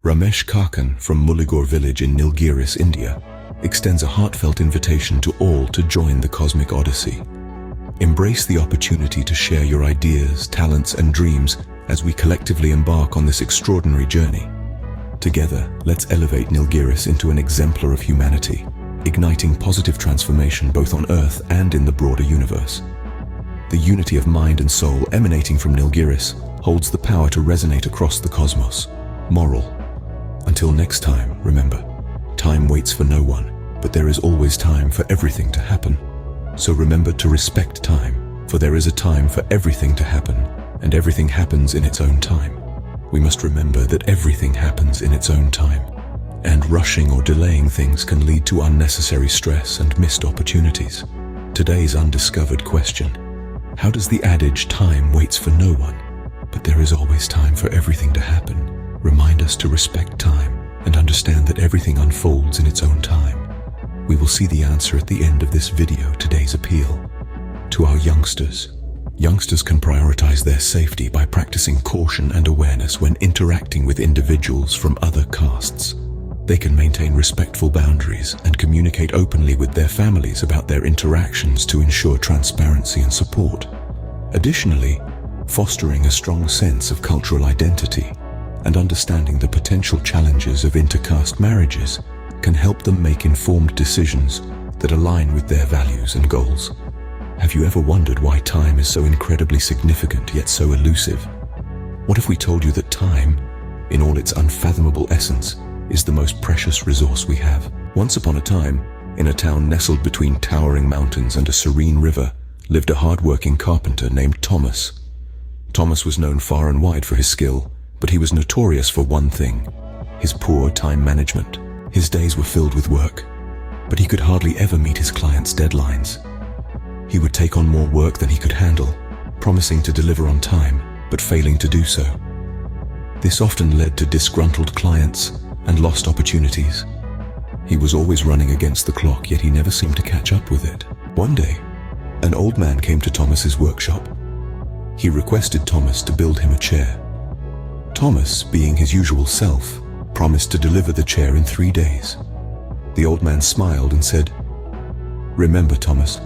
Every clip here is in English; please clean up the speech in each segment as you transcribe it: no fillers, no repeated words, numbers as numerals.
Ramesh Kakan from Muligor village in Nilgiris, India, extends a heartfelt invitation to all to join the Cosmic Odyssey. Embrace the opportunity to share your ideas, talents, and dreams as we collectively embark on this extraordinary journey. Together, let's elevate Nilgiris into an exemplar of humanity, igniting positive transformation both on Earth and in the broader universe. The unity of mind and soul emanating from Nilgiris holds the power to resonate across the cosmos. Moral. Until next time, remember, time waits for no one, but there is always time for everything to happen. So remember to respect time, for there is a time for everything to happen, and everything happens in its own time. We must remember that everything happens in its own time, and rushing or delaying things can lead to unnecessary stress and missed opportunities. Today's undiscovered question: how does the adage "time waits for no one, but there is always time for everything to happen" remind us to respect time and understand that everything unfolds in its own time? We will see the answer at the end of this video. Today's appeal to our youngsters. Youngsters can prioritize their safety by practicing caution and awareness when interacting with individuals from other castes. They can maintain respectful boundaries and communicate openly with their families about their interactions to ensure transparency and support. Additionally, fostering a strong sense of cultural identity and understanding the potential challenges of intercaste marriages can help them make informed decisions that align with their values and goals. Have you ever wondered why time is so incredibly significant yet so elusive? What if we told you that time, in all its unfathomable essence, is the most precious resource we have? Once upon a time, in a town nestled between towering mountains and a serene river, lived a hard-working carpenter named Thomas. Thomas was known far and wide for his skill, but he was notorious for one thing: his poor time management. His days were filled with work, but he could hardly ever meet his clients' deadlines. He would take on more work than he could handle, promising to deliver on time, but failing to do so. This often led to disgruntled clients and lost opportunities. He was always running against the clock, yet he never seemed to catch up with it. One day, an old man came to Thomas's workshop. He requested Thomas to build him a chair. Thomas, being his usual self, promised to deliver the chair in 3 days. The old man smiled and said, "Remember, Thomas,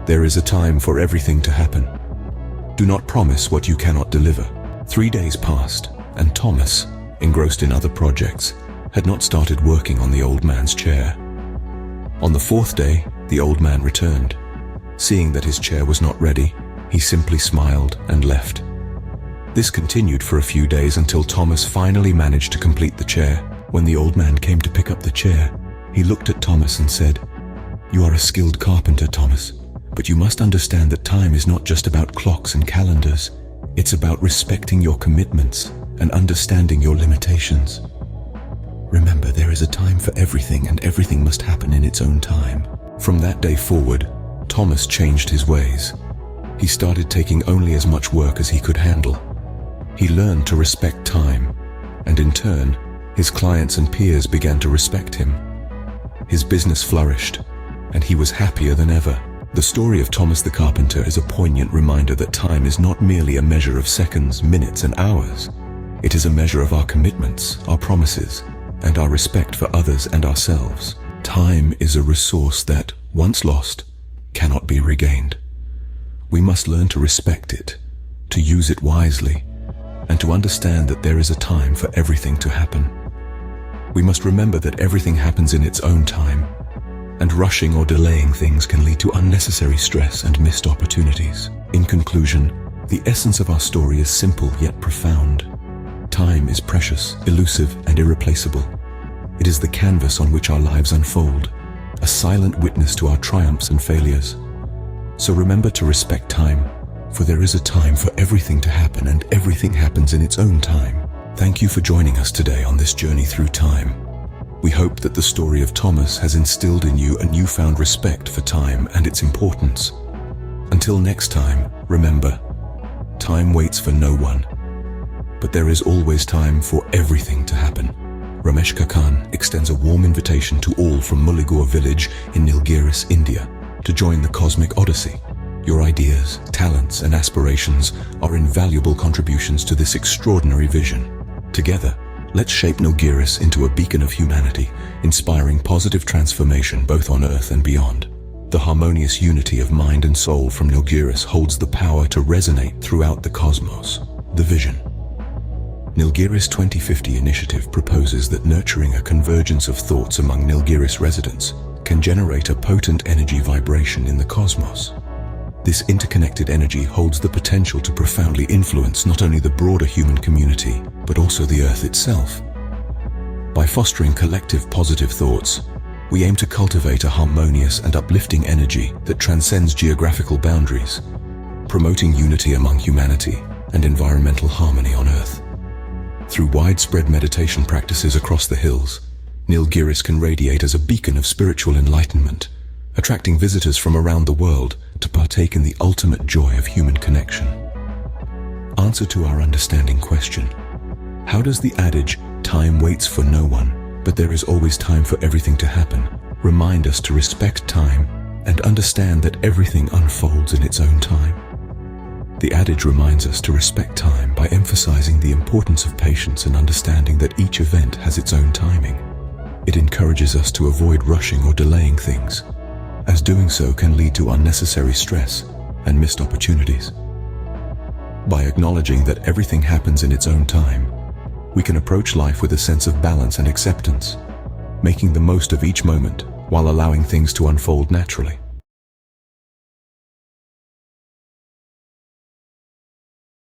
there is a time for everything to happen. Do not promise what you cannot deliver." 3 days passed, and Thomas, engrossed in other projects, had not started working on the old man's chair. On the 4th day, the old man returned. Seeing that his chair was not ready, he simply smiled and left. This continued for a few days until Thomas finally managed to complete the chair. When the old man came to pick up the chair, he looked at Thomas and said, "You are a skilled carpenter, Thomas, but you must understand that time is not just about clocks and calendars. It's about respecting your commitments and understanding your limitations. Remember, there is a time for everything, and everything must happen in its own time." From that day forward, Thomas changed his ways. He started taking only as much work as he could handle. He learned to respect time, and in turn, his clients and peers began to respect him. His business flourished, and he was happier than ever. The story of Thomas the Carpenter is a poignant reminder that time is not merely a measure of seconds, minutes, and hours. It is a measure of our commitments, our promises, and our respect for others and ourselves. Time is a resource that, once lost, cannot be regained. We must learn to respect it, to use it wisely, and to understand that there is a time for everything to happen. We must remember that everything happens in its own time, and rushing or delaying things can lead to unnecessary stress and missed opportunities. In conclusion, the essence of our story is simple yet profound. Time is precious, elusive, and irreplaceable. It is the canvas on which our lives unfold, a silent witness to our triumphs and failures. So remember to respect time, for there is a time for everything to happen, and everything happens in its own time. Thank you for joining us today on this journey through time. We hope that the story of Thomas has instilled in you a newfound respect for time and its importance. Until next time, remember, time waits for no one, but there is always time for everything to happen. Ramesh Kakan extends a warm invitation to all from Muligor village in Nilgiris, India, to join the Cosmic Odyssey. Your ideas, talents, and aspirations are invaluable contributions to this extraordinary vision. Together, Let's shape Nilgiris into a beacon of humanity, inspiring positive transformation both on Earth and beyond. The harmonious unity of mind and soul from Nilgiris holds the power to resonate throughout the cosmos. The vision. Nilgiris 2050 initiative proposes that nurturing a convergence of thoughts among Nilgiris residents can generate a potent energy vibration in the cosmos. This interconnected energy holds the potential to profoundly influence not only the broader human community, but also the Earth itself. By fostering collective positive thoughts, we aim to cultivate a harmonious and uplifting energy that transcends geographical boundaries, promoting unity among humanity and environmental harmony on Earth. Through widespread meditation practices across the hills, Nilgiris can radiate as a beacon of spiritual enlightenment, attracting visitors from around the world to partake in the ultimate joy of human connection. Answer to our understanding question: how does the adage, "Time waits for no one, but there is always time for everything to happen," remind us to respect time and understand that everything unfolds in its own time? The adage reminds us to respect time by emphasizing the importance of patience and understanding that each event has its own timing. It encourages us to avoid rushing or delaying things, as doing so can lead to unnecessary stress and missed opportunities. By acknowledging that everything happens in its own time, we can approach life with a sense of balance and acceptance, making the most of each moment while allowing things to unfold naturally.